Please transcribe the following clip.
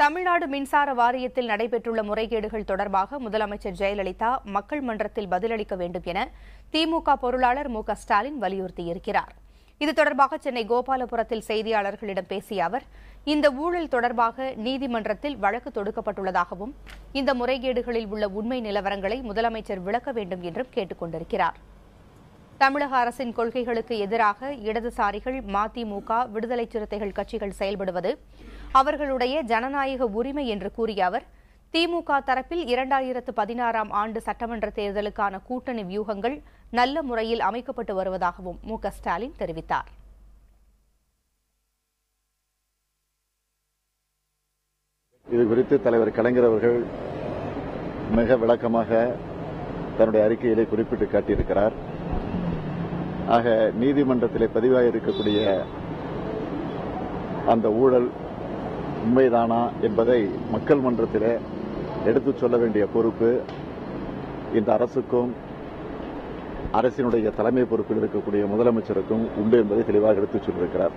தமிழ்நாடு மின்சார வாரியத்தில் நடைபெற்றுள்ள முறைகேடுகள் தொடர்பாக முதலமைச்சர் ஜெயலலிதா மக்கள் மன்றத்தில் பதிலளிக்க வேண்டும் என திமுக பொருளாளர் மு க ஸ்டாலின் வலியுறுத்தியிருக்கிறார். இது தொடர்பாக சென்னை கோபாலபுரத்தில் செய்தியாளர்களிடம் பேசிய அவர், இந்த ஊழல் தொடர்பாக நீதிமன்றத்தில் வழக்கு தொடுக்கப்பட்டுள்ளதாகவும் இந்த முறைகேடுகளில் உள்ள உண்மை நிலவரங்களை முதலமைச்சர் விளக்க வேண்டும் என்றும் கேட்டுக் கொண்டிருக்கிறார். தமிழக அரசின் கொள்கைகளுக்கு எதிராக இடதுசாரிகள், மதிமுக, விடுதலை சிறுத்தைகள் கட்சிகள் செயல்படுவது அவர்களுடைய ஜனநாயக உரிமை என்று கூறிய அவர், திமுக தரப்பில் 2016ஆம் ஆண்டு சட்டமன்ற தேர்தலுக்கான கூட்டணி வியூகங்கள் நல்ல முறையில் அமைக்கப்பட்டு வருவதாகவும் மு க ஸ்டாலின் தெரிவித்தார். இதுகுறித்து தலைவர் கலைஞர் அவர்கள் மிக விளக்கமாக தன்னுடைய அறிக்கையிலே குறிப்பிட்டு காட்டியிருக்கிறார். ஆக நீதிமன்றத்திலே பதிவாக இருக்கக்கூடிய அந்த ஊழல் உண்மைதானா என்பதை மக்கள் மன்றத்திலே எடுத்துச் சொல்ல வேண்டிய பொறுப்பு இந்த அரசுக்கும் அரசினுடைய தலைமை பொறுப்பில் இருக்கக்கூடிய முதலமைச்சருக்கும் உண்டு என்பதை தெளிவாக எடுத்துச் சொல்லியிருக்கிறார்.